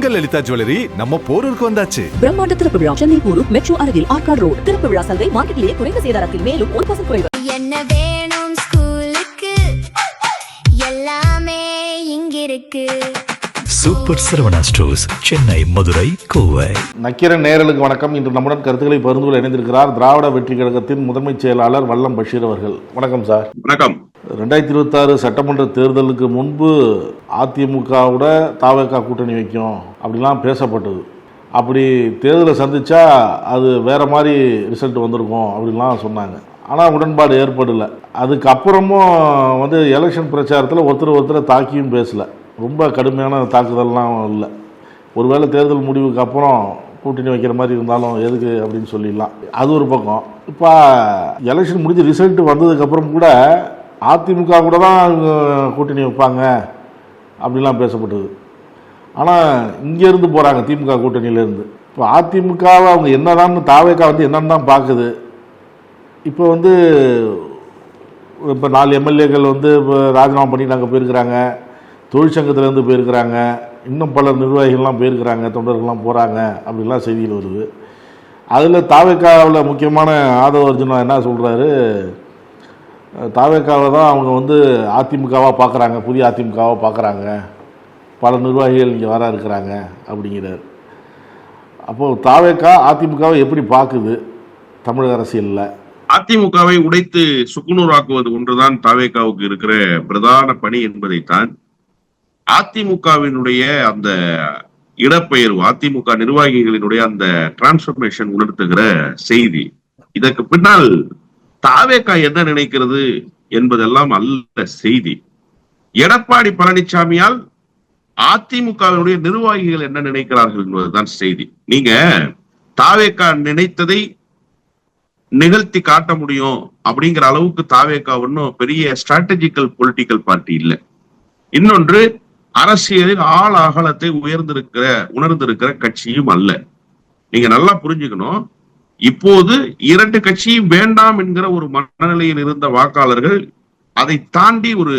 உங்கள் லலிதா ஜுவல்லரி நம்ம போரூருக்கு வந்தாச்சு. பிரம்மாண்ட திறப்பு விழா சென்னை போரூர் மெட்ரோ அருகில் ஆர்காட் ரோடு. திறப்பு விழா சந்தை மார்க்கெட்டிலேயே குறைந்த சேதாரத்தில் மேலும் 1% குறைவு. என்ன வேணும் ஸ்கூலுக்கு எல்லாமே இங்க இருக்கு. Super Saravana stores, Chennai, Madurai, Kovai. நக்கீரன் நேயர்களுக்கு வணக்கம். இன்று நம்முடன் கருத்துக்களை பகிர்ந்து இணைந்திருக்கிறார் திராவிட வெற்றி கழகத்தின் முதன்மை செயலாளர் வல்லம் பஷீர் அவர்கள். வணக்கம் சார். வணக்கம். 2026 சட்டமன்ற தேர்தலுக்கு முன்பு அதிமுகவோட தாவேகா கூட்டணி வைக்கும் அப்படிலாம் பேசப்பட்டது. அப்படி தேர்தலை சந்திச்சா அது வேற மாதிரி ரிசல்ட் வந்திருக்கும் அப்படின்லாம் சொன்னாங்க. ஆனால் உடன்பாடு ஏற்படலை. அதுக்கப்புறமும் எலெக்ஷன் பிரச்சாரத்தில் ஒருத்தரை தாக்கியும் பேசலை. ரொம்ப கடுமையான தாக்குதல்லாம் இல்லை. ஒருவேளை தேர்தல் முடிவுக்கு அப்புறம் கூட்டணி வைக்கிற மாதிரி இருந்தாலும் எதுக்கு அப்படின்னு சொல்லிடலாம். அது ஒரு பக்கம். இப்போ எலெக்ஷன் முடிஞ்சு ரிசல்ட் வந்ததுக்கப்புறம் கூட அதிமுக கூட தான் கூட்டணி வைப்பாங்க அப்படிலாம் பேசப்பட்டது. ஆனால் இங்கேருந்து போகிறாங்க திமுக கூட்டணியிலேருந்து. இப்போ அதிமுகவை அவங்க என்னதான் தாவேக்கா என்னன்னு தான் பார்க்குது. இப்போ இப்போ 4 எம்எல்ஏக்கள் இப்போ ராஜினாமா பண்ணி நாங்கள் போயிருக்கிறாங்க. தொழிற்சங்கத்திலேருந்து போயிருக்கிறாங்க. இன்னும் பல நிர்வாகிகள்லாம் போயிருக்கிறாங்க. தொண்டர்கள்லாம் போகிறாங்க அப்படிலாம் செய்திகள் வருது. அதில் தாவேக்காவில் முக்கியமான ஆதவ அர்ஜுனா என்ன சொல்கிறாரு, தாவேக்காவை தான் அவங்க அதிமுகவாக பார்க்குறாங்க, புதிய அதிமுகவாக பார்க்குறாங்க, பல நிர்வாகிகள் இங்கே வர இருக்கிறாங்க அப்படிங்கிறார். அப்போது தாவேக்கா அதிமுகவை எப்படி பார்க்குது தமிழக அரசியலில்? அதிமுகவை உடைத்து சுக்குநூறாக்குவது ஒன்றுதான் தாவேக்காவுக்கு இருக்கிற பிரதான பணி என்பதைத்தான் அதிமுகவினுடைய அந்த இடப்பெயர்வு, அதிமுக நிர்வாகிகளினுடைய அந்த டிரான்ஸ்பர்மேஷன் உணர்த்துகிற செய்தி. இதற்கு பின்னால் தாவேக்கா என்ன நினைக்கிறது என்பதெல்லாம் அல்ல செய்தி. எடப்பாடி பழனிசாமியால் அதிமுகவினுடைய நிர்வாகிகள் என்ன நினைக்கிறார்கள் என்பதுதான் செய்தி. நீங்க தாவேக்கா நினைத்ததை நிகழ்த்தி காட்ட முடியும் அப்படிங்கிற அளவுக்கு தாவேக்கா ஒன்னும் பெரிய ஸ்ட்ராட்டஜிக்கல் பொலிட்டிக்கல் பார்ட்டி இல்லை. இன்னொன்று, அரசியலில் ஆள் அகலத்தை உணர்ந்திருக்கிற கட்சியும் அல்ல. நீங்க நல்லா புரிஞ்சுக்கணும். இப்போது 2 கட்சியும் வேண்டாம் என்கிற ஒரு மனநிலையில் இருந்த வாக்காளர்கள் அதை தாண்டி ஒரு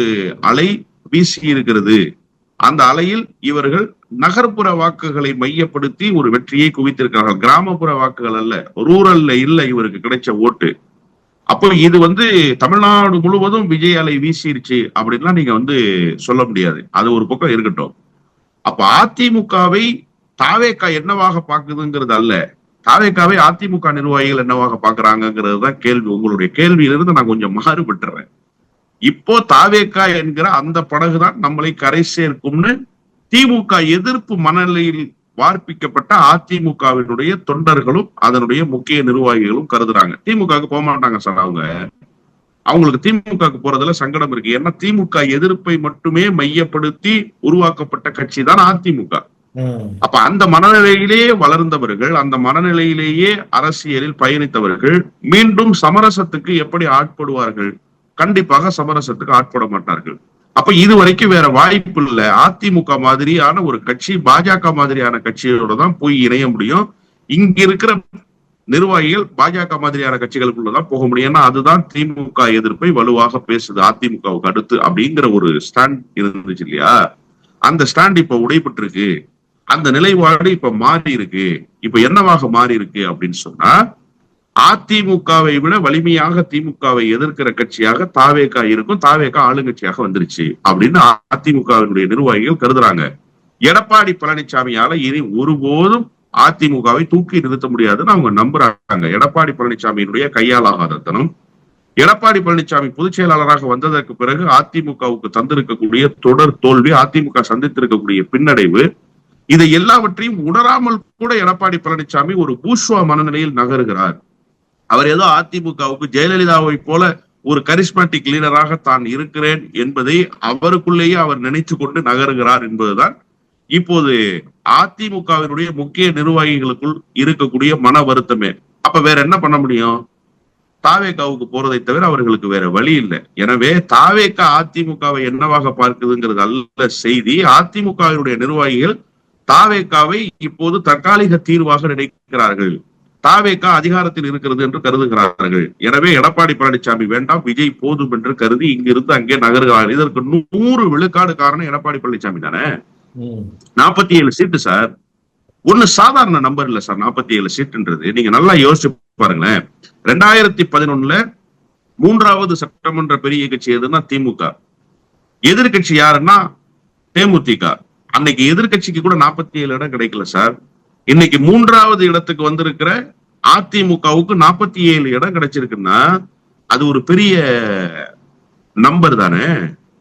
அலை வீசி இருக்கிறது. அந்த அலையில் இவர்கள் நகர்ப்புற வாக்குகளை மையப்படுத்தி ஒரு வெற்றியை குவித்திருக்கிறார்கள். கிராமப்புற வாக்குகள் அல்ல, ரூரல்ல இல்ல இவருக்கு கிடைச்ச ஓட்டு. அப்போ இது தமிழ்நாடு முழுவதும் விஜய் அலை வீசிருச்சு அப்படின்லாம் நீங்க சொல்ல முடியாது. அது ஒரு பக்கம் இருக்கட்டும். அப்ப அதிமுகவை தாவேக்கா என்னவாக பாக்குதுங்கிறது அல்ல, தாவேக்காவை அதிமுக நிர்வாகிகள் என்னவாக பாக்குறாங்கிறது தான் கேள்வி. உங்களுடைய கேள்வியிலிருந்து நான் கொஞ்சம் மாறுபட்டுறேன். இப்போ தாவேக்கா என்கிற அந்த படகுதான் நம்மளை கரை சேர்க்கும்னு திமுக எதிர்ப்பு மனநிலையில் வார்ப்பிக்கப்பட்ட அதிமுகவினுடைய தொண்டர்களும் அதனுடைய முக்கிய நிர்வாகிகளும் கருதுறாங்க. திமுகவுக்கு போக மாட்டாங்க சார். அவங்களுக்கு திமுகவுக்கு போறதுல சங்கடம் இருக்கு. ஏன்னா திமுக எதிர்ப்பை மட்டுமே மையப்படுத்தி உருவாக்கப்பட்ட கட்சி தான் அதிமுக. அப்ப அந்த மனநிலையிலேயே வளர்ந்தவர்கள், அந்த மனநிலையிலேயே அரசியலில் பயணித்தவர்கள் மீண்டும் சமரசத்துக்கு எப்படி ஆட்படுவார்கள்? கண்டிப்பாக சமரசத்துக்கு ஆட்பட மாட்டார்கள். அப்ப இது வரைக்கும் வேற வாய்ப்பு இல்லை. அதிமுக மாதிரியான ஒரு கட்சி பாஜக மாதிரியான கட்சியோட தான் போய் இணைய முடியும். இங்க இருக்கிற நிர்வாகிகள் பாஜக மாதிரியான கட்சிகளுக்குள்ளதான் போக முடியும். ஏன்னா அதுதான் திமுக எதிர்ப்பை வலுவாக பேசுது அதிமுகவுக்கு அடுத்து அப்படிங்கிற ஒரு ஸ்டாண்ட் இருந்துச்சு இல்லையா? அந்த ஸ்டாண்ட் இப்ப உடைபட்டு இருக்கு. அந்த நிலைப்பாடு இப்ப மாறி இருக்கு. இப்ப என்னவாக மாறி இருக்கு அப்படின்னு சொன்னா, அதிமுகவை விட வலிமையாக திமுகவை எதிர்க்கிற கட்சியாக தாவேக்கா இருக்கும். தாவேக்கா ஆளுங்கட்சியாக வந்துருச்சு அப்படின்னு அதிமுகவினுடைய நிர்வாகிகள் கருதுறாங்க. எடப்பாடி பழனிசாமியால இனி ஒருபோதும் அதிமுகவை தூக்கி நிறுத்த முடியாதுன்னு அவங்க நம்புறாங்க. எடப்பாடி பழனிசாமியினுடைய கையாலாகாதத்தனம், எடப்பாடி பழனிசாமி பொதுச் செயலாளராக வந்ததற்கு பிறகு அதிமுகவுக்கு தந்திருக்கக்கூடிய தொடர் தோல்வி, அதிமுக சந்தித்திருக்கக்கூடிய பின்னடைவு, இதை எல்லாவற்றையும் உணராமல் கூட எடப்பாடி பழனிசாமி ஒரு பூஷ்வா மனநிலையில் நகருகிறார். அவர் ஏதோ அதிமுகவுக்கு ஜெயலலிதாவை போல ஒரு கரிஸ்மேட்டிக் லீடராக தான் இருக்கிறேன் என்பதை அவருக்குள்ளேயே அவர் நினைத்து கொண்டு நகருகிறார் என்பதுதான் இப்போது அதிமுகவினுடைய முக்கிய நிர்வாகிகளுக்குள் இருக்கக்கூடிய மன வருத்தமே. அப்ப வேற என்ன பண்ண முடியும்? தாவேக்காவுக்கு போறதை தவிர அவர்களுக்கு வேற வழி இல்லை. எனவே தாவேக்கா அதிமுகவை என்னவாக பார்க்குதுங்கிறது அல்ல செய்தி. அதிமுகவினுடைய நிர்வாகிகள் தாவேக்காவை இப்போது தற்காலிக தீர்வாக நினைக்கிறார்கள். தாவேக்கா அதிகாரத்தில் இருக்கிறது என்று கருதுகிறார்கள். எனவே எடப்பாடி பழனிசாமி வேண்டாம், விஜய் போதும் என்று கருதி இங்கிருந்து அங்கே நகர்கிறார்கள். இதற்கு 100 விழுக்காடு காரணம் எடப்பாடி பழனிசாமி தானே. 47 சீட்டு சார். ஒண்ணு சாதாரண நம்பர் இல்ல சார். 47 சீட்டுன்றது நீங்க நல்லா யோசிச்சு பாருங்களேன். 2011 3வது சட்டமன்ற பெரிய கட்சி எதுன்னா திமுக. எதிர்கட்சி யாருன்னா தேமுதிக. அன்னைக்கு எதிர்கட்சிக்கு கூட 47 இடம் கிடைக்கல சார். இன்னைக்கு 3வது இடத்துக்கு வந்திருக்கிற அதிமுகவுக்கு 47 இடம் கிடைச்சிருக்குன்னா அது ஒரு பெரிய நம்பர் தானே.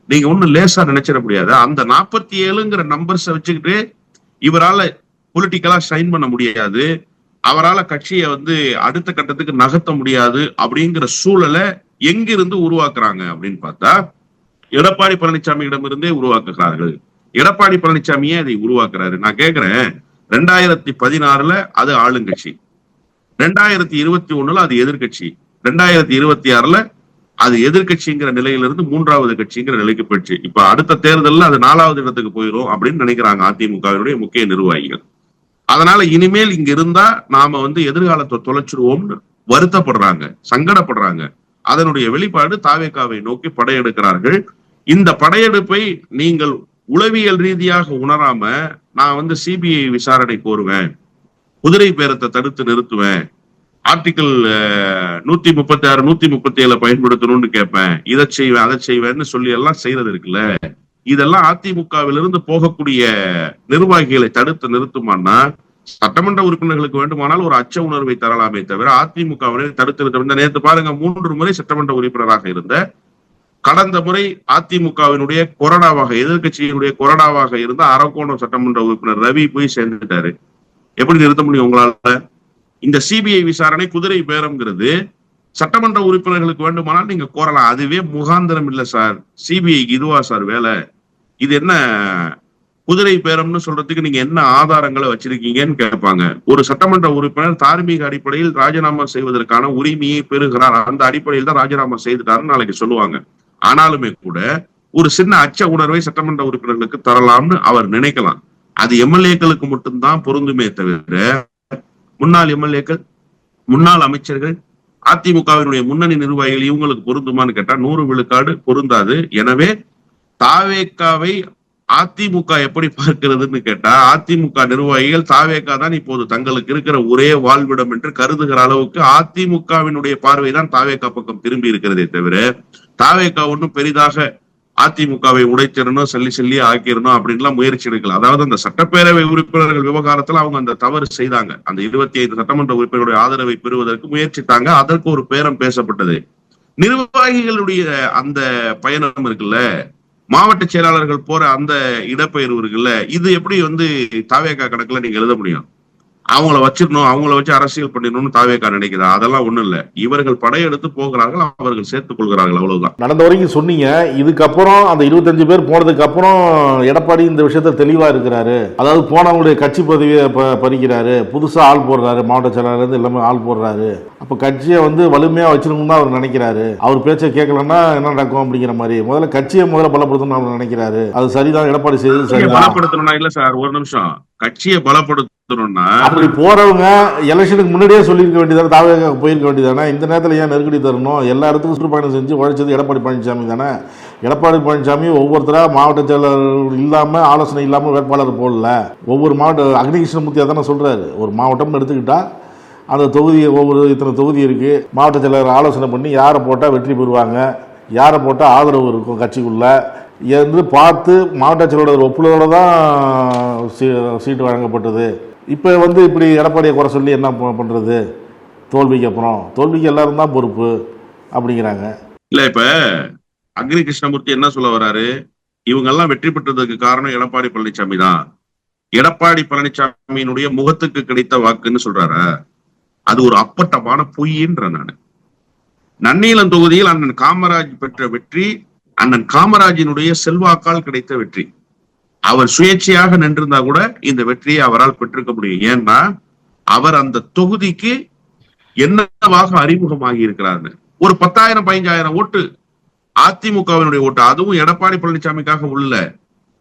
நீங்க ஒண்ணும் லேசா நினைச்சிட முடியாது. அந்த 47ங்கிற நம்பர்ஸ வச்சுக்கிட்டு இவரால பொலிட்டிக்கலா ஷைன் பண்ண முடியாது, அவரால் கட்சியை அடுத்த கட்டத்துக்கு நகர்த்த முடியாது அப்படிங்கிற சூழலை எங்கிருந்து உருவாக்குறாங்க அப்படின்னு பார்த்தா எடப்பாடி பழனிசாமியிடம் இருந்தே உருவாக்குகிறார்கள். எடப்பாடி பழனிசாமியே அதை உருவாக்குறாரு. நான் கேட்கிறேன், 2016 அது ஆளுங்கட்சி, 2021 அது எதிர்கட்சி, 2026 அது எதிர்கட்சிங்கிற நிலையிலிருந்து 3வது கட்சிங்கிற நிலைக்கு போயிடுச்சு. இப்ப அடுத்த தேர்தலில் அது 4வது இடத்துக்கு போயிடும் அப்படின்னு நினைக்கிறாங்க அதிமுகவினுடைய முக்கிய நிர்வாகிகள். அதனால இனிமேல் இங்க இருந்தா நாம எதிர்காலத்தை தொலைச்சிருவோம்னு வருத்தப்படுறாங்க, சங்கடப்படுறாங்க. அதனுடைய வெளிப்பாடு தாவேகாவை நோக்கி படையெடுக்கிறார்கள். இந்த படையெடுப்பை நீங்கள் உளவியல் ரீதியாக உணராம நான் சிபிஐ விசாரணை கோருவேன், குதிரை பேரத்தை தடுத்து நிறுத்துவேன், ஆர்டிகிள் 136 137 பயன்படுத்தணும்னு கேட்பேன், இதை செய்வேன் அதை செய்வேன்னு சொல்லி எல்லாம் செய்யறது இருக்குல்ல, இதெல்லாம் அதிமுகவிலிருந்து போகக்கூடிய நிர்வாகிகளை தடுத்து நிறுத்துமானா சட்டமன்ற உறுப்பினர்களுக்கு வேண்டுமானால் ஒரு அச்ச உணர்வை தரலாமே தவிர அதிமுகவினை தடுத்து நிறுத்த. நேற்று பாருங்க, 3 முறை சட்டமன்ற உறுப்பினராக இருந்த, கடந்த முறை அதிமுகவினுடைய கொறடாவாக எதிர்கட்சியினுடைய கொறடாவாக இருந்த அரக்கோணம் சட்டமன்ற உறுப்பினர் ரவி போய் சேர்ந்துட்டாரு. எப்படி நிறுத்த முடியும் உங்களால? இந்த சிபிஐ விசாரணை குதிரை பேரம்ங்கிறது சட்டமன்ற உறுப்பினர்களுக்கு வேண்டுமானால் நீங்க கோரலாம், அதுவே முகாந்திரம் இல்ல சார். சிபிஐக்கு இதுவா சார் வேலை? இது என்ன குதிரை பேரம்னு சொல்றதுக்கு நீங்க என்ன ஆதாரங்களை வச்சிருக்கீங்கன்னு கேட்பாங்க. ஒரு சட்டமன்ற உறுப்பினர் தார்மீக அடிப்படையில் ராஜினாமா செய்வதற்கான உரிமையை பெறுகிறார், அந்த அடிப்படையில் தான் ராஜினாமா செய்துட்டாருன்னு நாளைக்கு சொல்லுவாங்க. ஆனாலுமே கூட ஒரு சின்ன அச்ச உணர்வை சட்டமன்ற உறுப்பினர்களுக்கு தரலாம்னு அவர் நினைக்கலாம். அது எம்எல்ஏக்களுக்கு மட்டும்தான் பொருந்துமே தவிர முன்னாள் எம்எல்ஏக்கள், முன்னாள் அமைச்சர்கள், அதிமுகவினுடைய முன்னணி நிர்வாகிகள் இவங்களுக்கு பொருந்துமான்னு கேட்டா 100 விழுக்காடு பொருந்தாது. எனவே தாவேகாவை அதிமுக எப்படி பார்க்கிறதுன்னு கேட்டா அதிமுக நிர்வாகிகள் தாவேகா தான் இப்போது தங்களுக்கு இருக்கிற ஒரே வாழ்விடம் என்று கருதுகிற அளவுக்கு அதிமுகவினுடைய பார்வைதான் தாவேகா பக்கம் திரும்பி இருக்கிறதே தவிர தாவேகா ஒன்றும் பெரிதாக அதிமுகவை உடைச்சிடணும், சொல்லி ஆக்கிடணும் அப்படின்லாம் முயற்சி எடுக்கல. அதாவது அந்த சட்டப்பேரவை உறுப்பினர்கள் விவகாரத்துல அவங்க அந்த தவறு செய்தாங்க. அந்த 25 சட்டமன்ற உறுப்பினருடைய ஆதரவை பெறுவதற்கு முயற்சித்தாங்க. அதற்கு ஒரு பேரம் பேசப்பட்டது. நிர்வாகிகளுடைய அந்த பயணம் இருக்குல்ல, மாவட்ட செயலாளர்கள் போற அந்த இடப்பெயர்வு இருக்குல்ல, இது எப்படி தாவேகா கணக்குல நீங்க எழுத முடியும்? அவங்கள வச்சிடணும், அவங்கள வச்சு அரசியல் பண்ணிடணும்னு தாவேகா நினைக்குதா? அதெல்லாம் ஒண்ணும் இல்ல. இவர்கள் படையெடுத்து போகிறார்கள், அவர்கள் சேர்த்துக் கொள்கிறார்கள், அவ்வளவுதான். நடந்த வரைக்கும் சொன்னீங்க. இதுக்கப்புறம் அந்த 25 பேர் போனதுக்கு அப்புறம் எடப்பாடி இந்த விஷயத்த தெளிவா இருக்கிறாரு. அதாவது போனவங்களுடைய கட்சி பதவியை பறிக்கிறாரு, புதுசா ஆள் போடுறாரு, மாவட்ட செயலாளர் இருந்து எல்லாமே ஆள் போடுறாரு. அப்ப கட்சியை வலிமையா வச்சிருக்கணும் தான் அவர் நினைக்கிறாரு. அவர் பேச்சை கேட்கலன்னா என்ன நடக்கும் அப்படிங்கிற மாதிரி முதல்ல கட்சியை பலப்படுத்தணும் அவர் நினைக்கிறாரு. அது சரிதான், எடப்பாடி செய்து சரி. பலப்படுத்தணும்னா இல்ல சார், ஒரு நிமிஷம். கட்சியை பலப்படுத்தணும்னா அப்படி போறவங்க எலெக்ஷனுக்கு முன்னாடியே சொல்லியிருக்க வேண்டியதானே, தாவேகா போயிருக்க வேண்டியதானே. இந்த நேரத்தில் ஏன் நெருக்கடி தரணும்? எல்லா இடத்துக்கும் சுற்றுப்பயணம் செஞ்சு உழைச்சது எடப்பாடி பழனிசாமி தானே. எடப்பாடி பழனிசாமி ஒவ்வொருத்தரா மாவட்ட செயலாளர் இல்லாம ஆலோசனை இல்லாம வேட்பாளர் போடல. ஒவ்வொரு மாவட்ட அக்னிகிருஷ்ணமூர்த்தி தானே சொல்றாரு. ஒரு மாவட்டம் எடுத்துக்கிட்டா அந்த தொகுதியை ஒவ்வொரு இத்தனை தொகுதி இருக்கு, மாவட்ட செயலாளர் ஆலோசனை பண்ணி யாரை போட்டா வெற்றி பெறுவாங்க, யாரை போட்டா ஆதரவு இருக்கும் கட்சிக்குள்ள என்று பார்த்து மாவட்ட செயலாளர் ஒப்புதலோட தான் சீட்டு வழங்கப்பட்டது. இப்போ இப்படி எடப்பாடியை குறை சொல்லி என்ன பண்றது? தோல்விக்கு அப்புறம் தோல்விக்கு எல்லாரும் தான் பொறுப்பு அப்படிங்கிறாங்க. இல்ல, இப்ப அக்னி கிருஷ்ணமூர்த்தி என்ன சொல்ல வர்றாரு? இவங்க எல்லாம் வெற்றி பெற்றதுக்கு காரணம் எடப்பாடி பழனிசாமி தான், எடப்பாடி பழனிசாமியினுடைய முகத்துக்கு கிடைத்த வாக்குன்னு சொல்றாரு. அது ஒரு அப்பட்டமான பொய்ன்ற. நான் நன்னீலம் தொகுதியில் அண்ணன் காமராஜ் பெற்ற வெற்றி அண்ணன் காமராஜினுடைய செல்வாக்கால் கிடைத்த வெற்றி. அவர் சுயேட்சையாக நின்றிருந்தா கூட இந்த வெற்றியை அவரால் பெற்றிருக்க முடியும். ஏன்னா அவர் அந்த தொகுதிக்கு என்னவாக அறிமுகமாகி இருக்கிறார். ஒரு 10,000 15,000 ஓட்டு அதிமுகவினுடைய ஓட்டு, அதுவும் எடப்பாடி பழனிசாமிக்காக உள்ள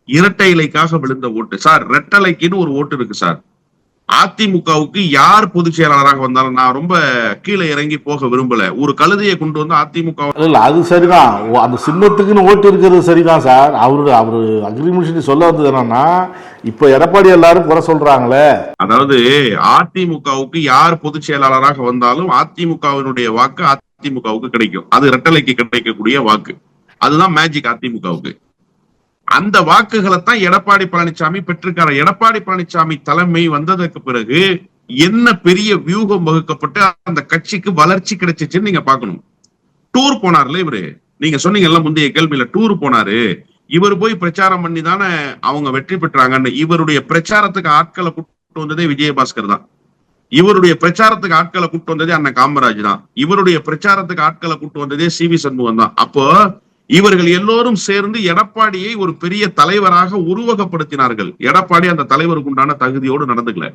இரட்டை இலைக்காக விழுந்த ஓட்டு சார். ரெட்டலைக்குன்னு ஒரு ஓட்டு இருக்கு சார். அதிமுகவுக்கு யார் பொதுச் செயலாளராக வந்தாலும் நான் ரொம்ப கீழே இறங்கி போக விரும்பல. ஒரு கழுதையை கொண்டு வந்து அதிமுக இல்ல அது சரிதான், அந்த சின்னத்துக்குன்னு ஓட்டு இருக்கிறது சரிதான் சார். அவரு அக்ரிமெண்ட் சொல்ல வந்தது என்னன்னா, இப்ப எடப்பாடி எல்லாரும் குறை சொல்றாங்களே, அதாவது அதிமுகவுக்கு யார் பொதுச் செயலாளராக வந்தாலும் அதிமுகவினுடைய வாக்கு அதிமுகவுக்கு கிடைக்கும். அது ரெட்டலைக்கு கிடைக்கக்கூடிய வாக்கு. அதுதான் மேஜிக் அதிமுகவுக்கு. அந்த வாக்குகளை தான் எடப்பாடி பழனிசாமி பெற்றிருக்காரு. எடப்பாடி பழனிசாமி தலைமை வந்ததற்கு பிறகு என்ன பெரிய வியூகம் வகுக்கப்பட்டு அந்த கட்சிக்கு வளர்ச்சி கிடைச்சிச்சுன்னு நீங்க பாக்கணும். டூர் போனார்ல இவரு, நீங்க சொன்னீங்கல்ல முந்தைய கேள்வியில, டூர் போனாரு. இவர் போய் பிரச்சாரம் பண்ணி தானே அவங்க வெற்றி பெற்றாங்கன்னு. இவருடைய பிரச்சாரத்துக்கு ஆட்களை கூப்பிட்டு வந்ததே விஜயபாஸ்கர் தான். இவருடைய பிரச்சாரத்துக்கு ஆட்களை கூப்பிட்டு வந்ததே அண்ணன் காமராஜ் தான். இவருடைய பிரச்சாரத்துக்கு ஆட்களை கூப்பிட்டு வந்ததே CV சண்முகம் தான். அப்போ இவர்கள் எல்லோரும் சேர்ந்து எடப்பாடியை ஒரு பெரிய தலைவராக உருவகப்படுத்தினார்கள். எடப்பாடி அந்த தலைவருக்கு உண்டான தகுதியோடு நடந்துக்கல.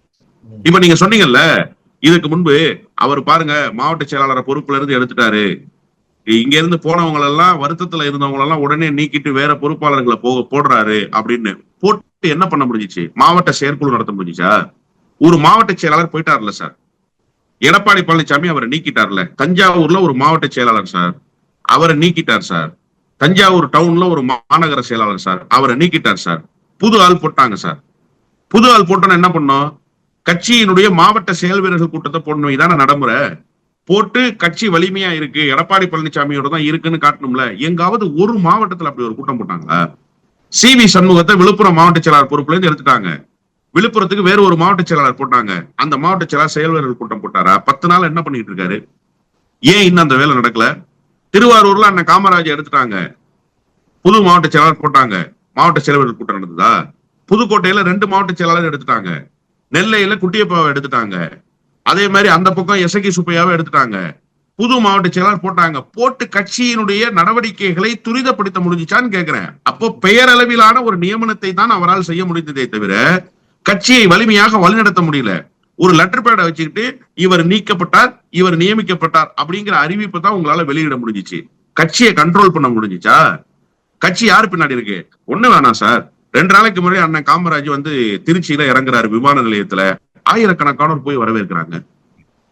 இப்ப நீங்க சொன்னீங்கல்ல, இதுக்கு முன்பு அவர் பாருங்க மாவட்ட செயலாளரை பொறுப்புல இருந்து எடுத்துட்டாரு, இங்க இருந்து போனவங்க எல்லாம் வருத்தத்துல இருந்தவங்க எல்லாம் உடனே நீக்கிட்டு வேற பொறுப்பாளர்களை போடுறாரு அப்படின்னு போட்டு என்ன பண்ண முடிஞ்சிச்சு? மாவட்ட செயற்குழு நடத்த முடிஞ்சிச்சா? ஒரு மாவட்ட செயலாளர் போயிட்டார்ல சார், எடப்பாடி பழனிசாமி அவரை நீக்கிட்டார்ல. தஞ்சாவூர்ல ஒரு மாவட்ட செயலாளர் சார், அவரை நீக்கிட்டார் சார். தஞ்சாவூர் டவுன்ல ஒரு மாநகர செயலாளர் சார், அவரை நீக்கிட்டார் சார். புது ஆள் போட்டாங்க சார். புது ஆள் போட்டோன்னு என்ன பண்ணோம்? கட்சியினுடைய மாவட்ட செயல் வீரர்கள் கூட்டத்தை போடணும். இதான நடைமுறை. போட்டு கட்சி வலிமையா இருக்கு, எடப்பாடி பழனிசாமியோட தான் இருக்குன்னு காட்டணும்ல. எங்காவது ஒரு மாவட்டத்துல அப்படி ஒரு கூட்டம் போட்டாங்களா? CV சண்முகத்தை விழுப்புரம் மாவட்ட செயலாளர் பொறுப்புல இருந்து எடுத்துட்டாங்க. விழுப்புரத்துக்கு வேற ஒரு மாவட்ட செயலாளர் போட்டாங்க. அந்த மாவட்ட செயலாளர் செயல் வீரர்கள் கூட்டம் போட்டாரா? 10 நாள் என்ன பண்ணிட்டு இருக்காரு? ஏன் இன்னும் அந்த வேலை நடக்கல? திருவாரூர்ல அண்ணன் காமராஜ் எடுத்துட்டாங்க, புது மாவட்ட செயலாளர் போட்டாங்க. மாவட்ட செயலாளர் கூட்டம் நடந்ததா? புதுக்கோட்டையில 2 மாவட்ட செயலாளர் எடுத்துட்டாங்க. நெல்லையில குட்டியப்பாவை எடுத்துட்டாங்க. அதே மாதிரி அந்த பக்கம் எசகி சுப்பையாவை எடுத்துட்டாங்க. புது மாவட்ட செயலாளர் போட்டாங்க. போட்டு கட்சியினுடைய நடவடிக்கைகளை துரிதப்படுத்த முடிஞ்சிச்சான்னு கேட்கிறேன். அப்போ பெயரளவிலான ஒரு நியமனத்தை தான் அவரால் செய்ய முடிந்ததே தவிர கட்சியை வலிமையாக வழிநடத்த முடியல. ஒரு லெட்டர் பேடை வச்சுக்கிட்டு இவர் நீக்கப்பட்டார், இவர் நியமிக்கப்பட்டார் அப்படிங்கிற அறிவிப்பை தான் உங்களால வெளியிட முடிஞ்சிச்சு. கட்சியை கண்ட்ரோல் பண்ண முடிஞ்சிச்சா? கட்சி யாரு பின்னாடி இருக்கு? ஒண்ணு வேணாம் சார். 2 நாளைக்கு முன்னாடி அண்ணன் காமராஜ் வந்து திருச்சியில இறங்குறாரு விமான நிலையத்துல. ஆயிரக்கணக்கானோர் போய் வரவேற்கிறாங்க.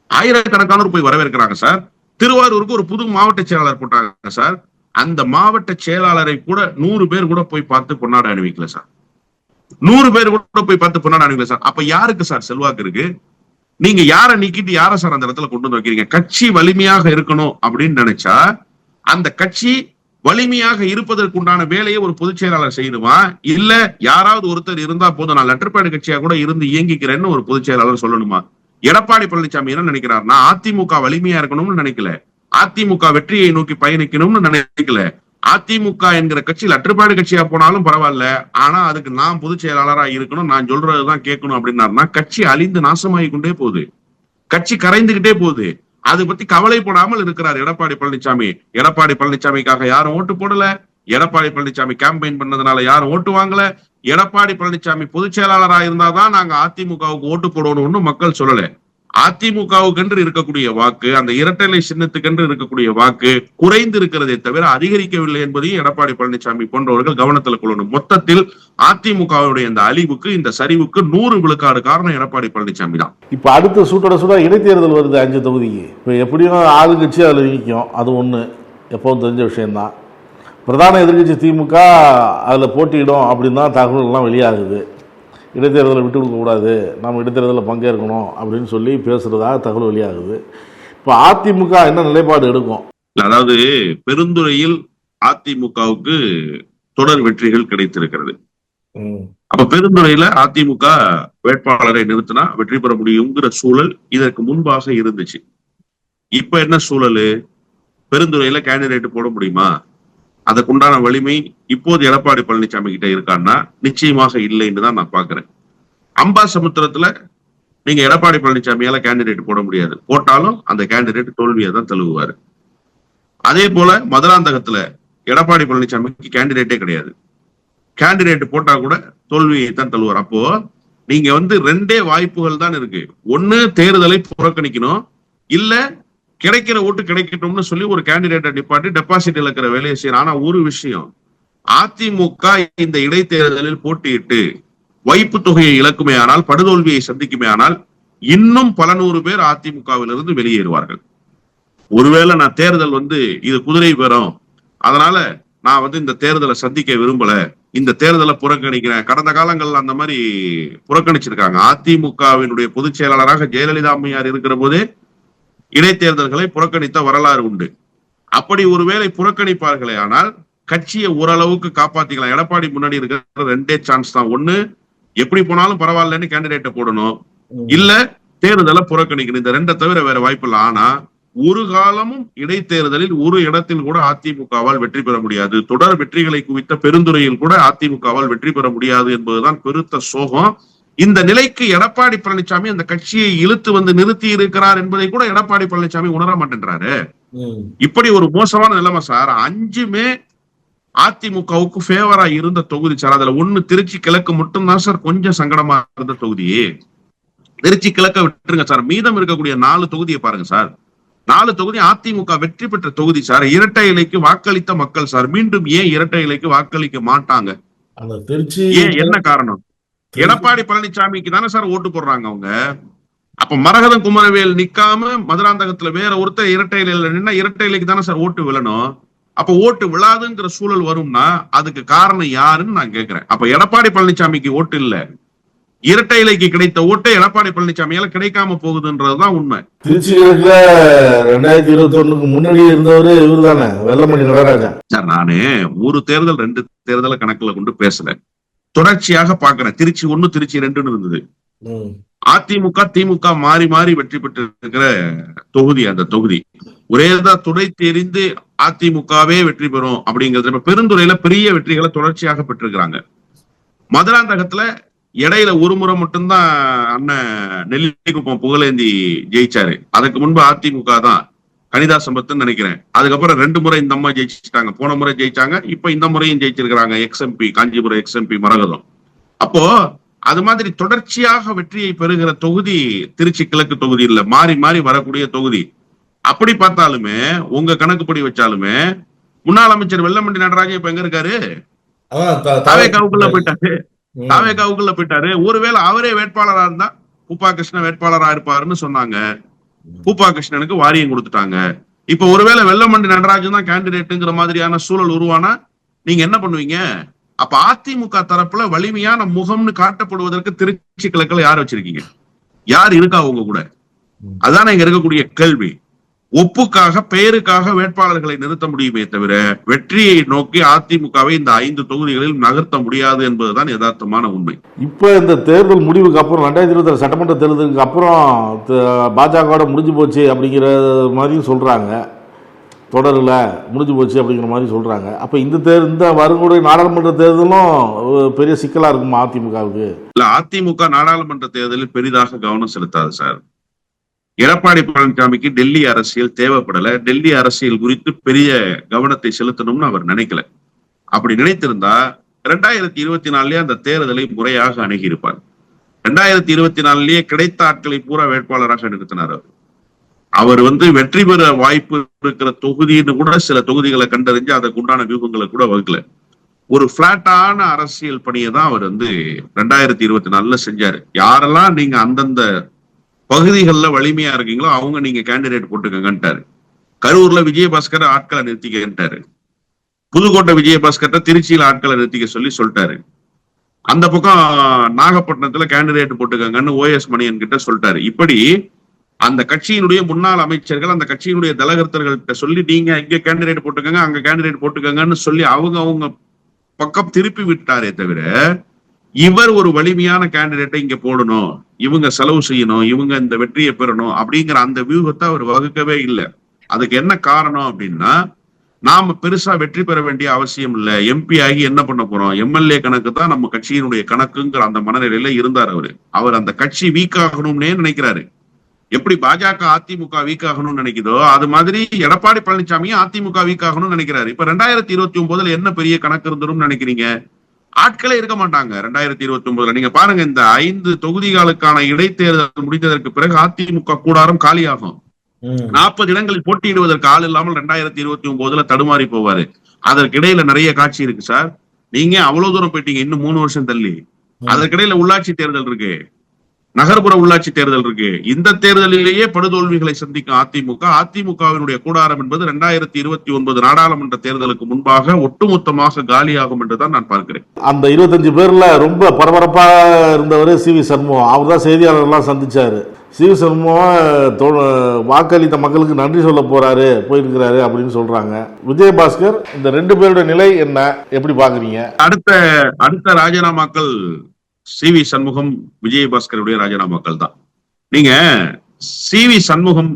ஆயிரக்கணக்கானோர் போய் வரவேற்கிறாங்க சார். திருவாரூருக்கு ஒரு புது மாவட்ட செயலாளர் போட்டாங்க சார். அந்த மாவட்ட செயலாளரை கூட 100 பேர் கூட போய் பார்த்து பொன்னாடை அணிவிக்கல சார். 100 பேர் கூட போய் பார்த்து பொன்னாடை அணிவிக்கல சார். அப்ப யாருக்கு சார் செல்வாக்கு இருக்கு? நீங்க யாரை நீக்கிட்டு யாரை சார் அந்த இடத்துல கொண்டு வந்து வைக்கிறீங்க? கட்சி வலிமையாக இருக்கணும் அப்படின்னு நினைச்சா அந்த கட்சி வலிமையாக இருப்பதற்குண்டான வேலையை ஒரு பொதுச் செயலாளர் செய்யணுமா? இல்ல யாராவது ஒருத்தர் இருந்தா போதும், நான் லெட்டர் பேடு கட்சியா கூட இருந்து இயங்கிக்கிறேன்னு ஒரு பொதுச் செயலாளர் சொல்லணுமா? எடப்பாடி பழனிசாமி என்ன நினைக்கிறாருன்னா, அதிமுக வலிமையா இருக்கணும்னு நினைக்கல, அதிமுக வெற்றியை நோக்கி பயணிக்கணும்னு நினைக்கல. அதிமுக என்கிற கட்சி லெட்டர்பேடு கட்சியா போனாலும் பரவாயில்ல, ஆனா அதுக்கு நான் பொதுச் செயலாளரா இருக்கணும், நான் சொல்றதுதான் கேட்கணும் அப்படின்னாருன்னா கட்சி அழிந்து நாசமாகி கொண்டே போகுது, கட்சி கரைந்துகிட்டே போகுது. அதை பத்தி கவலைப்படாமல் இருக்கிறார் எடப்பாடி பழனிசாமி. எடப்பாடி பழனிசாமிக்காக யாரும் ஓட்டு போடல, எடப்பாடி பழனிசாமி கேம்பெயின் பண்ணதுனால யாரும் ஓட்டு வாங்கல. எடப்பாடி பழனிசாமி பொதுச் செயலாளரா இருந்தாதான் நாங்க அதிமுகவுக்கு ஓட்டு போடணும்னு மக்கள் சொல்லல. அதிமுகவுக்கென்று இருக்கக்கூடிய வாக்கு, அந்த இரட்டை சின்னத்துக்கென்று இருக்கக்கூடிய வாக்கு குறைந்து இருக்கிறதே தவிர அதிகரிக்கவில்லை என்பதையும் எடப்பாடி பழனிசாமி போன்றவர்கள் கவனத்தில் கொள்ளணும். மொத்தத்தில் அதிமுகவுடைய இந்த அழிவுக்கு, இந்த சரிவுக்கு 100 விழுக்காடு காரணம் எடப்பாடி பழனிசாமி தான். இப்ப அடுத்த சூட்டோட சூட இடைத்தேர்தல் வருது 5 தொகுதிக்கு. இப்ப எப்படியும் ஆளுங்கட்சி அதுல நிற்கும், அது ஒண்ணு எப்பவும் தெரிஞ்ச விஷயம்தான். பிரதான எதிர்கட்சி திமுக அதுல போட்டியிடும் அப்படின்னு தான் தகவல்கள்லாம் வெளியாகுது. இடைத்தேர்தலை விட்டு கொடுக்கக்கூடாது, நம்ம இடைத்தேர்தலில் பங்கேற்கணும் அப்படின்னு சொல்லி பேசுறதாக தகவல் வெளியாகுது. இப்போ அதிமுக என்ன நிலைப்பாடு எடுக்கும்? அதாவது பெருந்துறையில் அதிமுகவுக்கு தொடர் வெற்றிகள் கிடைத்திருக்கிறது. அப்ப பெருந்துறையில அதிமுக வேட்பாளரை நிறுத்தினா வெற்றி பெற முடியுங்கிற சூழல் இதற்கு முன்பாக இருந்துச்சு. இப்ப என்ன சூழல்? பெருந்துறையில கேண்டிடேட் போட முடியுமா? அதுக்குண்டான வலிமை இப்போது எடப்பாடி பழனிசாமி கிட்ட இருக்கான்னா நிச்சயமாக இல்லைன்னு தான் நான் பாக்குறேன். அம்பாசமுத்திரத்துல நீங்க எடப்பாடி பழனிசாமியால கேண்டிடேட் போட முடியாது, போட்டாலும் அந்த கேண்டிடேட் தோல்வியை தான் தழுவுவாரு. அதே போல மதுராந்தகத்துல எடப்பாடி பழனிசாமிக்கு கேண்டிடேட்டே கிடையாது, கேண்டிடேட் போட்டா கூட தோல்வியை தான் தழுவார். அப்போ நீங்க 2 வாய்ப்புகள் தான் இருக்கு. ஒண்ணு தேர்தலை புறக்கணிக்கணும், இல்ல கிடைக்கிற ஓட்டு கிடைக்கட்டும்னு சொல்லி ஒரு கேண்டிடேட்டை நிப்பாட்டி டெபாசிட் இழக்கிற வேலையை செய்யணும். ஆனா ஒரு விஷயம், அதிமுக இந்த இடைத்தேர்தலில் போட்டியிட்டு வைப்பு தொகையை இழக்குமே ஆனால், படுதோல்வியை சந்திக்குமே ஆனால், இன்னும் பல நூறு பேர் அதிமுகவிலிருந்து வெளியேறுவார்கள். ஒருவேளை நான் தேர்தல் இது குதிரை பேரம், அதனால நான் இந்த தேர்தலை சந்திக்க விரும்பல, இந்த தேர்தலை புறக்கணிக்கிறேன். கடந்த காலங்கள்ல அந்த மாதிரி புறக்கணிச்சிருக்காங்க. அதிமுகவினுடைய பொதுச் செயலாளராக ஜெயலலிதா அம்மையார் இருக்கிற போதே இடைத்தேர்தல்களை புறக்கணித்த வரலாறு உண்டு. அப்படி ஒருவேளை புறக்கணிப்பார்களே ஆனால் கட்சியை ஓரளவுக்கு காப்பாத்திக்கலாம். எடப்பாடி முன்னாடி இருக்கிற ரெண்டே சான்ஸ் தான். ஒண்ணு, எப்படி போனாலும் பரவாயில்லன்னு கேண்டிடேட்டை போடணும், இல்ல தேர்தலை புறக்கணிக்கணும். இந்த ரெண்டை தவிர வேற வாய்ப்பு இல்லை. ஆனா ஒரு காலமும் இடைத்தேர்தலில் ஒரு இடத்தில் கூட அதிமுகவால் வெற்றி பெற முடியாது. தொடர் வெற்றிகளை குவித்த பெருந்துறையில் கூட அதிமுகவால் வெற்றி பெற முடியாது என்பதுதான் பெருத்த சோகம். இந்த நிலைக்கு எடப்பாடி பழனிசாமி அந்த கட்சியை இழுத்து நிறுத்தி இருக்கிறார் என்பதை கூட எடப்பாடி பழனிசாமி உணர மாட்டேன்றாரு. இப்படி ஒரு மோசமான நிலைமை சார். 5மே அதிமுகவுக்கு ஃபேவரா இருந்த தொகுதி சார். அதுல ஒண்ணு திருச்சி கிழக்கு மட்டும்தான் சார் கொஞ்சம் சங்கடமா இருந்த தொகுதி. திருச்சி கிழக்க விட்டுருங்க சார், மீதம் இருக்கக்கூடிய 4 தொகுதியை பாருங்க சார். 4 தொகுதி அதிமுக வெற்றி பெற்ற தொகுதி சார். இரட்டை இலைக்கு வாக்களித்த மக்கள் சார் மீண்டும் ஏன் இரட்டை இலைக்கு வாக்களிக்க மாட்டாங்க? ஏன், என்ன காரணம்? எடப்பாடி பழனிசாமிக்கு தானே சார் ஓட்டு போடுறாங்க அவங்க. அப்ப மரகதம் குமரவேல் நிக்காம மதுராந்தகத்துல வேற ஒருத்தர் இரட்டை இலையில நின்னா இரட்டை இலைக்கு தானே சார் ஓட்டு விழணும். அப்ப ஓட்டு விழாதுங்கிற சூழல் வரும்னா அதுக்கு காரணம் யாருன்னு நான் கேட்கிறேன். அப்ப எடப்பாடி பழனிசாமிக்கு ஓட்டு இல்ல, இரட்டை இலைக்கு கிடைத்த ஓட்டு எடப்பாடி பழனிசாமியால கிடைக்காம போகுதுன்றதுதான் உண்மை. திருச்சி 2021 முன்னாடி இருந்தவரு இவரு தானே, வெள்ளமணி நடராஜன் சார். நானு ஒரு தேர்தல் 2 தேர்தலை கணக்குல கொண்டு பேசல, தொடர்ச்சியாக பாக்குறேன். திருச்சி 1, திருச்சி 2 இருந்தது. அதிமுக திமுக மாறி மாறி வெற்றி பெற்று இருக்கிற தொகுதி அந்த தொகுதி. ஒரேதான் துணை தெரிந்து அதிமுகவே வெற்றி பெறும் அப்படிங்கிறது. பெருந்துறையில பெரிய வெற்றிகளை தொடர்ச்சியாக பெற்றிருக்கிறாங்க. மதுராந்தகத்துல இடையில ஒரு முறை மட்டும்தான் அண்ணன் நெல்லிக்குப்பம் புகழேந்தி ஜெயிச்சாரு. அதுக்கு முன்பு அதிமுக தான், கனிதா சம்பத்துன்னு நினைக்கிறேன். அதுக்கப்புறம் 2 முறை இந்த அம்மா ஜெயிச்சிட்டாங்க. போன முறை ஜெயிச்சாங்க, இப்ப இந்த முறையும் ஜெயிச்சிருக்கிறாங்க. எக்ஸ்எம்பி காஞ்சிபுரம் எக்ஸ்எம்பி மரகதம். அப்போ அது மாதிரி தொடர்ச்சியாக வெற்றியை பெறுகிற தொகுதி திருச்சி கிழக்கு தொகுதி இல்ல, மாறி மாறி வரக்கூடிய தொகுதி. அப்படி பார்த்தாலுமே உங்க கணக்குப்படி வச்சாலுமே முன்னாள் அமைச்சர் வெள்ளமண்டி நடராஜன் இப்ப எங்க இருக்காரு? தாவேகாவுக்குள்ள போயிட்டாரு. ஒருவேளை அவரே வேட்பாளரா இருந்தா பூப்பா கிருஷ்ணன் வேட்பாளரா இருப்பாருன்னு சொன்னாங்க. பூப்பா கிருஷ்ணனுக்கு வாரியம் கொடுத்துட்டாங்க. இப்ப ஒருவேளை வெள்ளமண்டி நடராஜன் தான் கேண்டிடேட்டுங்கிற மாதிரியான சூழல் உருவானா நீங்க என்ன பண்ணுவீங்க? அப்ப அதிமுக தரப்புல வலிமையான முகம்னு காட்டப்படுவதற்கு திருச்சி கிழக்குல யார் வச்சிருக்கீங்க? யார் இருக்கா உங்க கூட? அதான இங்க இருக்கக்கூடிய கேள்வி. ஒப்புக்காக பெயருக்காக வேட்பாளர்களை நிறுத்த முடியுமே தவிர வெற்றியை நோக்கி அதிமுகவை இந்த 5 தொகுதிகளில் நகர்த்த முடியாது என்பதுதான் யதார்த்தமான உண்மை. இப்ப இந்த தேர்தல் முடிவுக்கு அப்புறம் 2026 சட்டமன்ற தேர்தலுக்கு அப்புறம் பாஜக முடிஞ்சு போச்சு அப்படிங்கிற மாதிரியும் சொல்றாங்க. தொடரில் முடிஞ்சு போச்சு அப்படிங்கிற மாதிரி சொல்றாங்க. அப்ப இந்த வருங்கூடிய நாடாளுமன்ற தேர்தலும் பெரிய சிக்கலா இருக்குமா அதிமுகவுக்கு? இல்ல, அதிமுக நாடாளுமன்ற தேர்தலில் பெரிதாக கவனம் செலுத்தாது சார். எடப்பாடி பழனிசாமிக்கு டெல்லி அரசியல் தேவைப்படல. டெல்லி அரசியல் குறித்து பெரிய கவனத்தை செலுத்தணும்னு அவர் நினைக்கல. அப்படி நினைத்திருந்தா 2024 அந்த தேர்தலை முறையாக அணுகியிருப்பார். 2024 கிடைத்த ஆட்களை பூரா வேட்பாளராக நிறுத்தினார். அவர் வெற்றி பெற வாய்ப்பு இருக்கிற தொகுதின்னு கூட சில தொகுதிகளை கண்டறிஞ்சு அதற்கு உண்டான வியூகங்களை கூட வகுக்கல. ஒரு பிளாட்டான அரசியல் பணியை தான் அவர் 2024 செஞ்சாரு. யாரெல்லாம் நீங்க அந்தந்த பகுதிகளில் வலிமையா இருக்கீங்களோ அவங்க நீங்க கேண்டிடேட் போட்டுக்கங்கன்ட்டாரு. கரூர்ல விஜயபாஸ்கர் ஆட்களை நிறுத்திக்கிட்டாரு. புதுக்கோட்டை விஜயபாஸ்கர் திருச்சியில ஆட்களை நிறுத்திக்க சொல்லிட்டாரு. அந்த பக்கம் நாகப்பட்டினத்துல கேண்டிடேட் போட்டுக்கங்கன்னு OS மணியன் கிட்ட சொல்லிட்டாரு. இப்படி அந்த கட்சியினுடைய முன்னாள் அமைச்சர்கள் அந்த கட்சியினுடைய தலகர்த்தர்கள்ட்ட சொல்லி நீங்க இங்க கேண்டிடேட் போட்டுக்கங்க அங்க கேண்டிடேட் போட்டுக்கங்கன்னு சொல்லி அவங்க பக்கம் திருப்பி விட்டாரே தவிர இவர் ஒரு வலிமையான கேண்டிடேட்டை இங்க போடணும், இவங்க செலவு செய்யணும், இவங்க இந்த வெற்றியை பெறணும் அப்படிங்கிற அந்த வியூகத்தை அவர் வகுக்கவே இல்லை. அதுக்கு என்ன காரணம் அப்படின்னா, நாம பெருசா வெற்றி பெற வேண்டிய அவசியம் இல்லை, MP ஆகி என்ன பண்ண போறோம், MLA கணக்கு தான் நம்ம கட்சியினுடைய கணக்குங்கிற அந்த மனநிலையில இருந்தார் அவர் அந்த கட்சி வீக் ஆகணும்னே நினைக்கிறாரு. எப்படி பாஜக அதிமுக வீக் ஆகணும்னு நினைக்குதோ அது மாதிரி எடப்பாடி பழனிசாமியும் அதிமுக வீக் ஆகணும்னு நினைக்கிறாரு. இப்ப 2029 என்ன பெரிய கணக்கு இருந்துரும் நினைக்கிறீங்க? ஆட்களே இருக்க மாட்டாங்க 2029. நீங்க பாருங்க, இந்த 5 தொகுதிகளுக்கான இடைத்தேர்தல் முடிந்ததற்கு பிறகு அதிமுக கூடாரம் காலியாகும். 40 இடங்களில் போட்டியிடுவதற்கு ஆள் இல்லாமல் 2029 தடுமாறி போவாரு. அதற்கு இடையில நிறைய காட்சி இருக்கு சார். நீங்க அவ்வளவு தூரம் போயிட்டீங்க, இன்னும் 3 வருஷம் தள்ளி அதற்கிடையில உள்ளாட்சி தேர்தல் இருக்கு, நகர்ப்புற உள்ளாட்சி தேர்தல் இருக்கு. இந்த தேர்தலிலேயே படுதோல்விகளை சந்திக்கும் அதிமுகவினுடைய கூடாரம் என்பது 2029 நாடாளுமன்ற தேர்தலுக்கு முன்பாக ஒட்டுமொத்தமாக காலியாகும் என்றுதான் நான் பார்க்கிறேன். அந்த 25 பேர்ல ரொம்ப பரபரப்பா இருந்தவர் சி.வி. சண்முகம். அவர் தான் செய்தியாளர்லாம் சந்திச்சாரு. சி.வி. சண்முகம் வாக்களித்த மக்களுக்கு நன்றி சொல்ல போயிருக்கிறாரு அப்படின்னு சொல்றாங்க. விஜயபாஸ்கர், இந்த 2 பேருடைய நிலை என்ன, எப்படி பாக்குறீங்க? அடுத்த ராஜினாமாக்கள் சி.வி. சண்முகம், விஜயபாஸ்கருடைய ராஜினாமாக்கள் தான். நீங்க சி.வி. சண்முகம்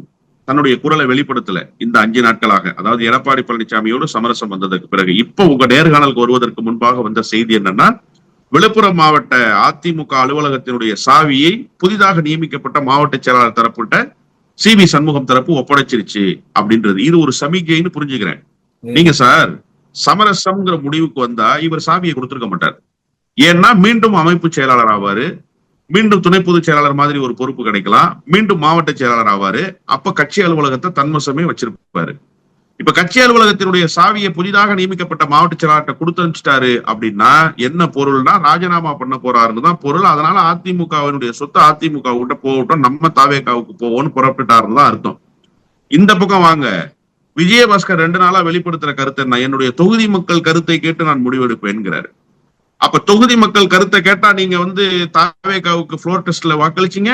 தன்னுடைய குரலை வெளிப்படுத்தல இந்த 5 நாட்களாக. அதாவது எடப்பாடி பழனிசாமியோடு சமரசம் வந்ததற்கு பிறகு இப்ப உங்க நேர்காணலுக்கு வருவதற்கு முன்பாக வந்த செய்தி என்னன்னா, விழுப்புரம் மாவட்ட அதிமுக அலுவலகத்தினுடைய சாவியை புதிதாக நியமிக்கப்பட்ட மாவட்ட செயலாளர் தரப்புட்ட சி.வி. சண்முகம் தரப்பு ஒப்படைச்சிருச்சு அப்படின்றது. இது ஒரு சமிக்கைன்னு புரிஞ்சுக்கிறேன். நீங்க சார் சமரசம்ங்கிற முடிவுக்கு வந்தா இவர் சாவியை கொடுத்திருக்க மாட்டார். ஏன்னா மீண்டும் அமைப்பு செயலாளர் ஆவாரு, மீண்டும் துணை பொதுச் செயலாளர் மாதிரி ஒரு பொறுப்பு கிடைக்கலாம், மீண்டும் மாவட்ட செயலாளர் ஆவாரு. அப்ப கட்சி அலுவலகத்தை தன்வசமே வச்சிருப்பாரு. இப்ப கட்சி அலுவலகத்தினுடைய சாவியை புதிதாக நியமிக்கப்பட்ட மாவட்ட செயலாளர்கிட்ட கொடுத்து அனுப்பிச்சிட்டாரு அப்படின்னா என்ன பொருள்னா, ராஜினாமா பண்ண போறாருன்னு தான் பொருள். அதனால அதிமுகவினுடைய சொத்து அதிமுக கிட்ட போகட்டும், நம்ம தாவேகாவுக்கு போவோம்னு புறப்பட்டுட்டாருன்னு தான் அர்த்தம். இந்த பக்கம் வாங்க, விஜயபாஸ்கர் 2 நாளா வெளிப்படுத்துற கருத்து என்ன, என்னுடைய தொகுதி மக்கள் கருத்தை கேட்டு நான் முடிவெடுப்பேன்கிறாரு. அப்ப தொகுதி மக்கள் கருத்தை கேட்டா நீங்க தாவேகாவுக்கு ஃப்ளோர் டெஸ்ட்ல வாக்களிச்சீங்க.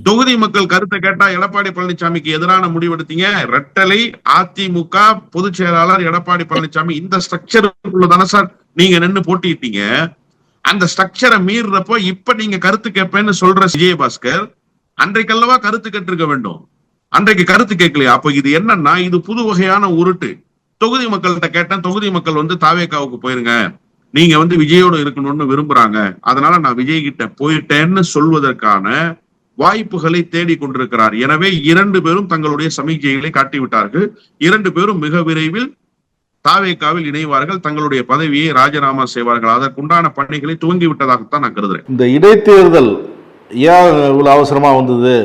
தொகுதி மக்கள் கருத்தை கேட்டா எடப்பாடி பழனிசாமிக்கு எதிரான முடிவெடுத்தீங்க. ரெட்டலை அதிமுக பொதுச் செயலாளர் எடப்பாடி பழனிசாமி இந்த ஸ்ட்ரக்சருக்குள்ளதான சார் நீங்க நின்று போட்டிட்டீங்க. அந்த ஸ்ட்ரக்சரை மீறப்போ இப்ப நீங்க கருத்து கேட்பேன்னு சொல்ற விஜயபாஸ்கர் அன்றைக்கல்லவா கருத்து கேட்டிருக்க வேண்டும், அன்றைக்கு கருத்து கேட்கலையா? அப்ப இது என்னன்னா, இது புது வகையான உருட்டு. தொகுதி மக்கள்கிட்ட கேட்டேன், தொகுதி மக்கள் தாவேகாவுக்கு போயிருங்க, நீங்க விஜயோடு இருக்கணும்னு விரும்புறாங்க, அதனால நான் விஜய் கிட்ட போயிட்டேன்னு சொல்வதற்கான வாய்ப்புகளை தேடிக் கொண்டிருக்கிறார். எனவே 2 பேரும் தங்களுடைய சமிக்கைகளை காட்டிவிட்டார்கள். 2 பேரும் மிக விரைவில் தாவேகாவில் இணைவார்கள், தங்களுடைய பதவியை ராஜினாமா செய்வார்கள். அதற்குண்டான பணிகளை துவங்கி விட்டதாகத்தான் நான் கருதுறேன். இந்த இடைத்தேர்தல் ஏன் இவ்வளவு அவசரமா வந்தது?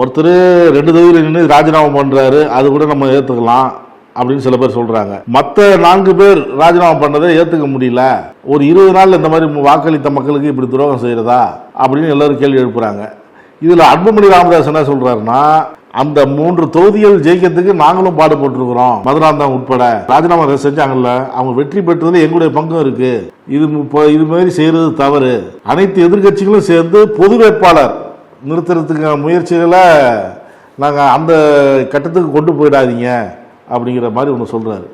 ஒருத்தர் 2 தொகுதியில் நின்று ராஜினாமா பண்றாரு, அது கூட நம்ம ஏத்துக்கலாம் அப்படின்னு சில பேர் சொல்றாங்க. மற்ற 4 பேர் ராஜினாமா பண்ணதை ஏத்துக்க முடியல. ஒரு 20 நாள் இந்த மாதிரி வாக்களித்த மக்களுக்கு இப்படி துரோகம் செய்யறதா அப்படின்னு எல்லாரும் கேள்வி எழுப்புறாங்க. இதுல அன்புமணி ராமதாஸ் என்ன சொல்றாருன்னா, அந்த 3 தொகுதிகள் ஜெயிக்கிறதுக்கு நாங்களும் பாடுபட்டிருக்கிறோம், மதுராந்தகம் உட்பட. ராஜினாமா செஞ்சாங்கல்ல, அவங்க வெற்றி பெற்றதுல எங்களுடைய பங்கும் இருக்கு. இது மாதிரி செய்யறது தவறு. அனைத்து எதிர்கட்சிகளும் சேர்ந்து பொது வேட்பாளர் நிறுத்துறதுக்கு முயற்சிகளை நாங்க அந்த கட்டத்துக்கு கொண்டு போயிடாதீங்க அப்படிங்கிற மாதிரி ஒன்று சொல்றாரு.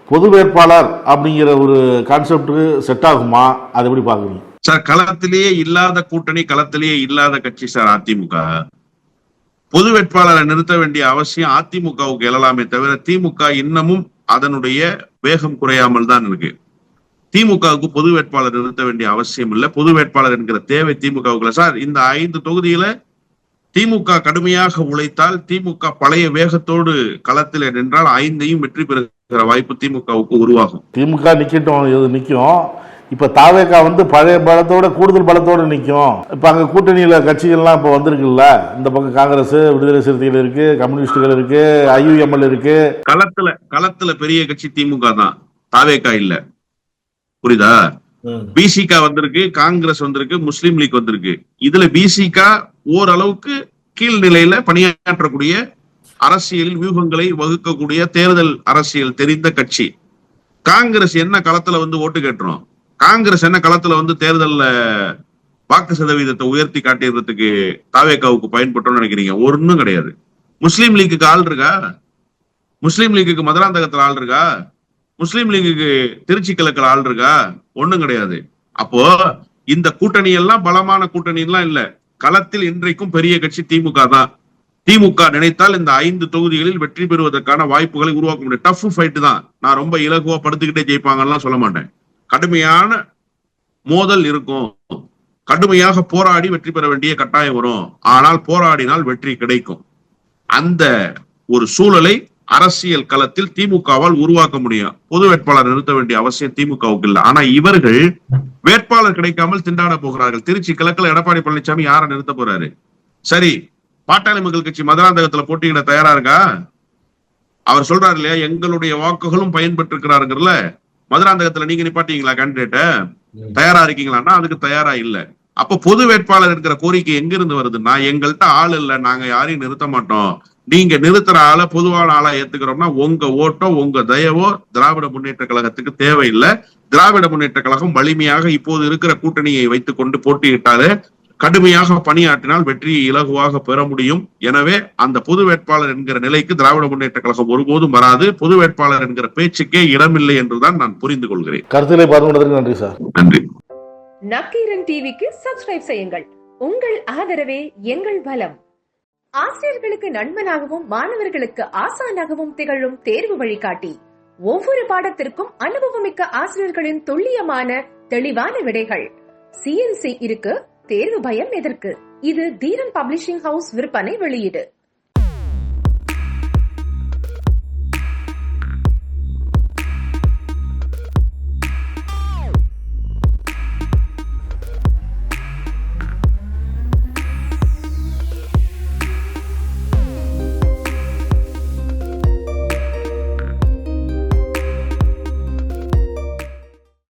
பொது வேட்பாளர் அப்படிங்கிற ஒரு கான்செப்ட் செட் ஆகுமா? அதை எப்படி பாக்குறீங்க சார்? களத்திலேயே இல்லாத கூட்டணி, களத்திலேயே இல்லாத கட்சி சார் அதிமுக. பொது வேட்பாளரை நிறுத்த வேண்டிய அவசியம் அதிமுகவுக்கு எழலாமே தவிர திமுக இன்னமும் அதனுடைய வேகம் குறையாமல் தான் இருக்கு. திமுகவுக்கு பொது வேட்பாளர் நிறுத்த வேண்டிய அவசியம் இல்லை. பொது வேட்பாளர் என்கிற தேவை திமுகவுக்கு சார். இந்த 5 தொகுதியில திமுக கடுமையாக உழைத்தால், திமுக பழைய வேகத்தோடு களத்தில் நின்றால் 5ஐயும் வெற்றி பெறுகிற வாய்ப்பு திமுகவுக்கு உருவாகும். திமுக நிக்கும். இப்ப தாவேகா பழைய பலத்தோட கூடுதல் பலத்தோட நிக்கும். இப்ப அங்க கூட்டணியில கட்சிகள்லாம் இப்ப வந்திருக்குல்ல, இந்த பக்கம் காங்கிரஸ், விடுதலை சிறுத்தைகள் இருக்கு, கம்யூனிஸ்டுகள் இருக்கு, IUML இருக்கு. களத்துல பெரிய கட்சி திமுக தான், தாவேகா இல்ல. புரியுதா? பிசிக வந்திருக்கு, காங்கிரஸ் வந்திருக்கு, முஸ்லீம் லீக் வந்திருக்கு. இதுல பிசிக ஓரளவுக்கு கீழ்நிலையில பணியாற்றக்கூடிய, அரசியல் வியூகங்களை வகுக்கக்கூடிய தேர்தல் அரசியல் தெரிந்த கட்சி. காங்கிரஸ் என்ன களத்துல ஓட்டு கேட்டுரும்? காங்கிரஸ் என்ன களத்துல தேர்தல்ல வாக்கு சதவீதத்தை உயர்த்தி காட்டிடுறதுக்கு தாவேகாவுக்கு பயன்பட்டோம்னு நினைக்கிறீங்க? ஒன்னும் கிடையாது. முஸ்லீம் லீக்குக்கு ஆள் இருக்கா? முஸ்லீம் லீக்குக்கு மதுராந்தகத்துல ஆள் இருக்கா? முஸ்லீம் லீக்குக்கு திருச்சி கிழக்குல ஆள் இருக்கா? ஒண்ணும் கிடையாது. அப்போ இந்த கூட்டணி எல்லாம் பலமான கூட்டணி எல்லாம் இல்ல. களத்தில் இன்றைக்கும் பெரிய கட்சி திமுக தான். திமுக நினைத்தால் இந்த 5 தொகுதிகளில் வெற்றி பெறுவதற்கான வாய்ப்புகளை உருவாக்க முடியும். டஃப் ஃபைட் தான். நான் ரொம்ப இலகுவா படுத்துக்கிட்டே ஜெயிப்பாங்கலாம் சொல்ல மாட்டேன். கடுமையான மோதல் இருக்கும், கடுமையாக போராடி வெற்றி பெற வேண்டிய கட்டாயம் வரும். ஆனால் போராடினால் வெற்றி கிடைக்கும். அந்த ஒரு சூழலை அரசியல் களத்தில் திமுகவால் உருவாக்க முடியும். பொது வேட்பாளர் நிறுத்த வேண்டிய அவசியம் திமுகவுக்கு இல்லை. ஆனா இவர்கள் வேட்பாளர் கிடைக்காமல் திண்டாட போகிறார்கள். திருச்சி கிழக்குல எடப்பாடி பழனிசாமி யாரை நிறுத்த போறாரு? சரி, பாட்டாளி மக்கள் கட்சி மதுராந்தகத்துல போட்டியிட தயாரா இருக்கா? அவர் சொல்றாரு இல்லையா, எங்களுடைய வாக்குகளும் பயன்பெற்றிருக்கிறாருங்கிறல. மதுராந்தகத்துல நீங்க நிப்பாட்டீங்களா கேண்டிடேட்ட? தயாரா இருக்கீங்களான்னா அதுக்கு தயாரா இல்ல. அப்ப பொது வேட்பாளர் என்கிற கோரிக்கை எங்கிருந்து வருதுன்னா, எங்கள்கிட்ட ஆள் இல்ல, நாங்க யாரையும் நிறுத்த மாட்டோம், நீங்க நிறுத்துற ஆளை பொதுவான ஆளா ஏத்துக்கிறோம்னா உங்க ஓட்டோ உங்க தயவோ திராவிட முன்னேற்ற கழகத்துக்கு தேவையில்லை. திராவிட முன்னேற்ற கழகம் வலிமையாக இப்போது இருக்கிற கூட்டணியை வைத்துக் கொண்டு போட்டியிட்டாலே கடுமையாக பணியாற்றினால் வெற்றியை இலகுவாக பெற முடியும். எனவே அந்த பொது வேட்பாளர் என்கிற நிலைக்கு திராவிட முன்னேற்ற கழகம் ஒருபோதும் வராது. பொது வேட்பாளர் என்கிற பேச்சுக்கே இடமில்லை என்றுதான் நான் புரிந்து கொள்கிறேன். கருத்துக்களை பார்த்து நன்றி சார். நன்றி. நக்கீரன் டிவிக்கு சப்ஸ்கிரைப் செய்யுங்கள். உங்கள் ஆதரவே எங்கள் பலம். ஆசிரியர்களுக்கு நண்பனாகவும் மாணவர்களுக்கு ஆசானாகவும் திகழும் தேர்வு வழிகாட்டி. ஒவ்வொரு பாடத்திற்கும் அனுபவமிக்க ஆசிரியர்களின் துல்லியமான தெளிவான விடைகள். CNC இருக்கு, தேர்வு பயம் எதற்கு? இது தீரன் பப்ளிஷிங் ஹவுஸ் விற்பனை வெளியீடு.